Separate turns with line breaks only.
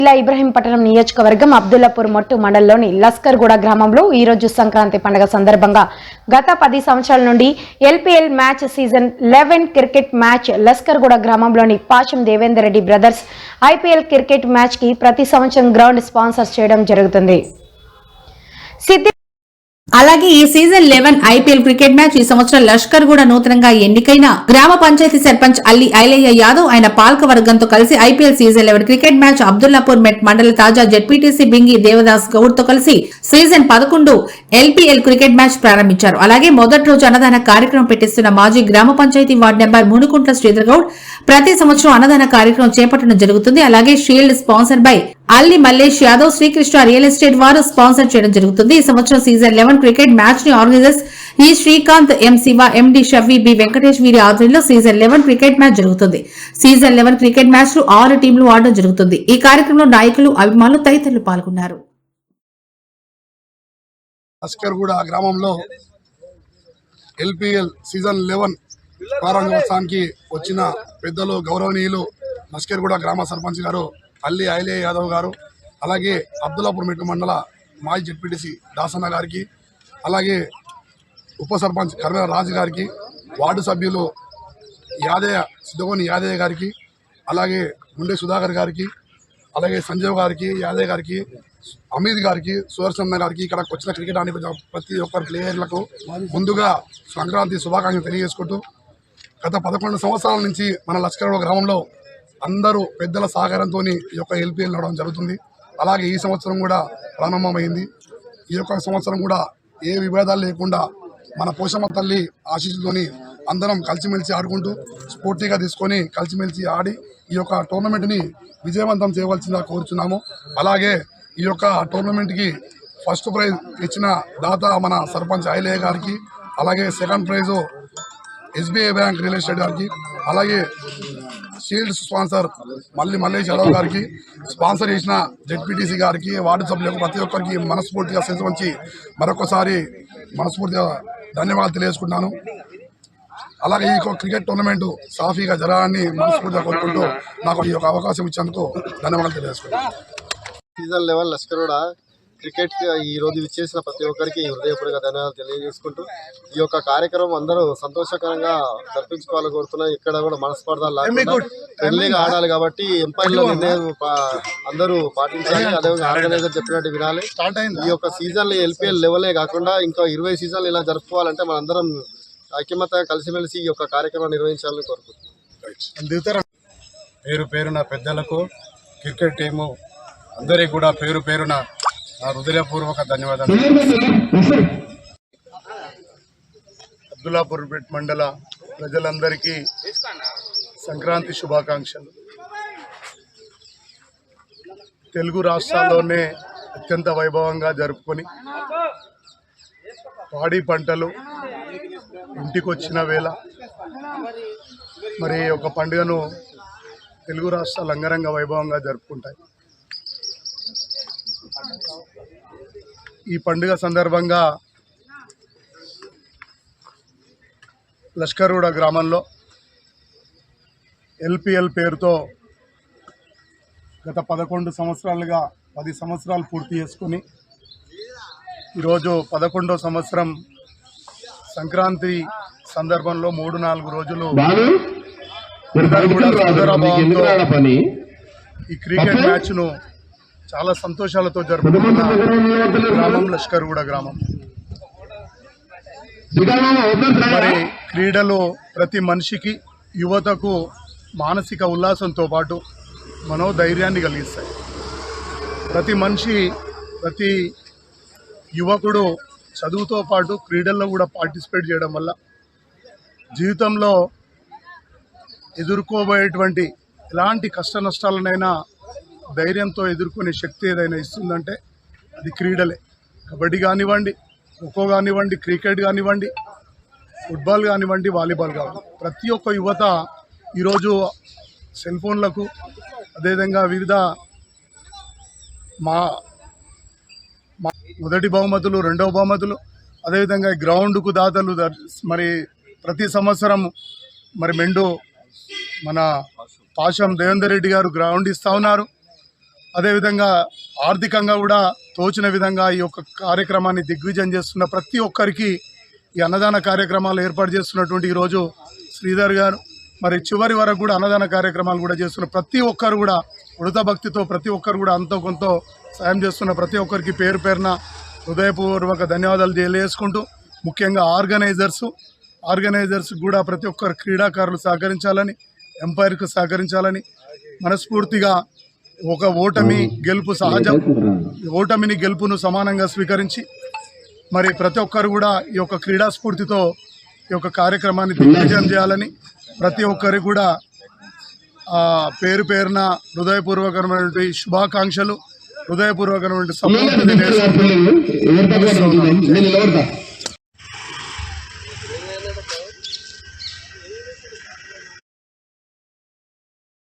జిల్లా ఇబ్రహీంపట్నం నియోజకవర్గం అబ్దుల్లాపూర్ మొట్టు మండలంలోని లస్కర్గూడ గ్రామంలో ఈ రోజు సంక్రాంతి పండుగ సందర్భంగా గత 10 సంవత్సరాల నుండి ఎల్పీఎల్ మ్యాచ్ సీజన్ 11 క్రికెట్ మ్యాచ్ లస్కర్గూడ గ్రామంలోని Pasham Devender Reddy brothers IPL cricket match కి ప్రతి సంవత్సరం గ్రౌండ్ స్పాన్సర్ చేయడం జరుగుతుంది.
అలాగే ఈ సీజన్ 11 ఐపీఎల్ క్రికెట్ మ్యాచ్ ఈ సంవత్సరం లష్కర్గూడ నూతనంగా ఎన్నికైన గ్రామ పంచాయతీ సర్పంచ్ అల్లి ఐలయ్య యాదవ్ ఆయన పాలక వర్గంతో కలిసి IPL season 11 cricket match Abdullapurmet మండల తాజా జెడ్పీటీసీ బింగి దేవదాస్ గౌడ్ తో కలిసి సీజన్ 11 ఎల్పీఎల్ క్రికెట్ మ్యాచ్ ప్రారంభించారు. అలాగే మొదటి రోజు అన్నదాన కార్యక్రమం పెట్టిస్తున్న మాజీ గ్రామ పంచాయతీ వార్డు నెంబర్ మూనుకుంట్ల శ్రీధర్ గౌడ్ ప్రతి సంవత్సరం అన్నదాన కార్యక్రమం చేపట్టడం జరుగుతుంది. అలాగే షీల్డ్ స్పాన్సర్ బై అల్లి మల్లేష్ యాదవ్ శ్రీకృష్ణ రియల్ ఎస్టేట్ వారు స్పాన్సర్ చేయడం జరుగుతుంది. ఈ సంవత్సరం సీజన్ 11 క్రికెట్ మ్యాచ్ ని ఆర్గనైజర్స్ ఈ శ్రీకాంత్ ఎం శివ ఎండి షఫీ బి వెంకటేష్ వీరి ఆధ్వర్యంలో సీజన్ 11 క్రికెట్ మ్యాచ్ జరుగుతుంది. సీజన్ 11 క్రికెట్ మ్యాచ్ లో 6 టీంలు ఆడడం జరుగుతుంది. ఈ కార్యక్రమంలో నాయకులు అభిమానులు తదితరులు పాల్గొన్నారు.
లస్కర్గూడ గ్రామంలో ఎల్పీఎల్ సీజన్ 11 ప్రారంభోత్సవానికి వచ్చిన పెద్దలు గౌరవనీయులు లస్కర్గూడ గ్రామ సర్పంచ్ గారు అల్లి ఐలయ్య యాదవ్ గారు, అలాగే అబ్దుల్లాపూర్ మెట్టు మండల మాజీ జెడ్పీటీసీ దాసన్న గారికి, అలాగే ఉప సర్పంచ్ కర్మల రాజు గారికి, వార్డు సభ్యులు సిద్ధగోని యాదయ్య గారికి, అలాగే గుండె సుధాకర్ గారికి, అలాగే సంజయ్ గారికి, యాదయ్య గారికి, అమీద్ గారికి, సుదర్శన్ గారికి, ఇక్కడికి వచ్చిన క్రికెట్ ఆడే ప్రతి ఒక్కరి ప్లేయర్లకు ముందుగా సంక్రాంతి శుభాకాంక్షలు తెలియజేసుకుంటూ గత 11 సంవత్సరాల నుంచి మన లస్కర్గూడ గ్రామంలో అందరూ పెద్దల సహకారంతో ఈ యొక్క ఎల్పీఎల్ నడవడం జరుగుతుంది. అలాగే ఈ సంవత్సరం కూడా ప్రారంభమైంది. ఈ యొక్క సంవత్సరం కూడా ఏ విభేదాలు లేకుండా మన పోషమ్మ తల్లి ఆశీస్సులతోని అందరం కలిసిమెలిసి ఆడుకుంటూ స్ఫూర్తిగా తీసుకొని కలిసిమెలిసి ఆడి ఈ యొక్క టోర్నమెంట్ని విజయవంతం చేయవలసిందిగా కోరుచున్నాము. అలాగే ఈ యొక్క టోర్నమెంట్కి ఫస్ట్ ప్రైజ్ ఇచ్చిన దాత మన సర్పంచ్ ఐలయ్య గారికి, అలాగే second price SBI bank real estate గారికి, అలాగే షీల్డ్ స్పాన్సర్ మల్లేష్ యాదవ్ గారికి, స్పాన్సర్ చేసిన జెడ్పీటీసీ గారికి, వార్డు సభ్యులకు ప్రతి ఒక్కరికి మనస్ఫూర్తిగా శిరస్సు మరొకసారి మనస్ఫూర్తిగా ధన్యవాదాలు తెలియజేసుకుంటున్నాను. అలాగే ఈ క్రికెట్ టోర్నమెంట్ సాఫీగా జరగాలని మనస్ఫూర్తిగా కోరుకుంటూ నాకు ఈ యొక్క అవకాశం ఇచ్చేందుకు ధన్యవాదాలు తెలియజేసుకుంటున్నాను.
సీజన్ 11 లస్కర్గూడ క్రికెట్ ఈ రోజు విచ్చేసిన ప్రతి ఒక్కరికి హృదయపూర్వక ధన్యవాదాలు తెలియజేసుకుంటూ ఈ యొక్క కార్యక్రమం అందరూ సంతోషకరంగా జరిపించుకోవాలని కోరుతున్నాం. ఇక్కడ కూడా మనస్పర్ధలు లేకుండా ఫ్రెండ్లీగా ఆడాలి కాబట్టి ఎంపైర్ల నిర్ణయం అందరూ పాటించాలి. అదేవిధంగా ఆర్గనైజర్ చెప్పినట్టు వినాలి. ఈ యొక్క సీజన్ ఎల్పీఎల్ లెవెలే కాకుండా ఇంకా 20 సీజన్లు ఇలా జరుపుకోవాలంటే మనందరం ఐక్యమత్యంగా కలిసిమెలిసి ఈ యొక్క కార్యక్రమం నిర్వహించాలని కోరుకుంటున్నాం.
పేరున పెద్దలకు క్రికెట్ టీము అందరికీ కూడా పేరున నా హృదయపూర్వక ధన్యవాదాలు. అబ్దుల్లాపూర్ మండల ప్రజలందరికీ సంక్రాంతి శుభాకాంక్షలు. తెలుగు రాష్ట్రాల్లోనే అత్యంత వైభవంగా జరుపుకొని పాడి పంటలు ఇంటికొచ్చిన వేళ మరి ఒక పండుగను తెలుగు రాష్ట్రాలు అంగరంగ వైభవంగా జరుపుకుంటాయి. ఈ పండుగ సందర్భంగా లస్కర్గూడ గ్రామంలో ఎల్పీఎల్ పేరుతో గత 11 సంవత్సరాలుగా 10 సంవత్సరాలు పూర్తి చేసుకొని ఈరోజు 11వ సంవత్సరం సంక్రాంతి సందర్భంలో 3-4 రోజులు ఈ క్రికెట్ మ్యాచ్ను చాలా సంతోషాలతో జరుపుకున్న గ్రామం లస్కర్గూడ గ్రామం. మరి క్రీడలు ప్రతి మనిషికి, యువతకు మానసిక ఉల్లాసంతో పాటు మనోధైర్యాన్ని కలిగిస్తాయి. ప్రతి మనిషి, ప్రతి యువకుడు చదువుతో పాటు క్రీడల్లో కూడా పార్టిసిపేట్ చేయడం వల్ల జీవితంలో ఎదుర్కోబోయేటువంటి ఎలాంటి కష్ట నష్టాలనైనా ధైర్యంతో ఎదుర్కొనే శక్తి ఏదైనా ఇస్తుందంటే అది క్రీడలే. కబడ్డీ కానివ్వండి, ఖోఖో కానివ్వండి, క్రికెట్ కానివ్వండి, ఫుట్బాల్ కానివ్వండి, వాలీబాల్ కానివ్వండి, ప్రతి ఒక్క యువత ఈరోజు సెల్ ఫోన్లకు, అదేవిధంగా వివిధ మొదటి బహుమతులు, రెండవ బహుమతులు, అదేవిధంగా గ్రౌండ్కు దాతలు మరి ప్రతి సంవత్సరం మరి మెండు మన పాషం దేవేందర్ రెడ్డి గారు గ్రౌండ్ ఇస్తూ ఉన్నారు. అదేవిధంగా ఆర్థికంగా కూడా తోచిన విధంగా ఈ యొక్క కార్యక్రమాన్ని దిగ్విజయం చేస్తున్న ప్రతి ఒక్కరికి ఈ అన్నదాన కార్యక్రమాలు ఏర్పాటు చేస్తున్నటువంటి ఈరోజు శ్రీధర్ గారు, మరి చివరి వరకు కూడా అన్నదాన కార్యక్రమాలు కూడా చేస్తున్న ప్రతి ఒక్కరు కూడా ఉడత భక్తితో ప్రతి ఒక్కరు కూడా అంతో కొంత సాయం చేస్తున్న ప్రతి ఒక్కరికి పేరు పేరున హృదయపూర్వక ధన్యవాదాలు తెలియజేసుకుంటూ, ముఖ్యంగా ఆర్గనైజర్స్ కూడా ప్రతి ఒక్కరు క్రీడాకారులు సహకరించాలని, ఎంపైర్కు సహకరించాలని మనస్ఫూర్తిగా ఒక ఓటమి గెలుపు సహజం, ఓటమిని గెలుపును సమానంగా స్వీకరించి మరి ప్రతి ఒక్కరు కూడా ఈ యొక్క క్రీడా స్ఫూర్తితో ఈ యొక్క కార్యక్రమాన్ని దిగ్విజయం చేయాలని ప్రతి ఒక్కరికి కూడా పేరు పేరున హృదయపూర్వకమైనటువంటి శుభాకాంక్షలు, హృదయపూర్వకమైనటువంటి సపోర్ట్ తెలియజేసుకుంటూ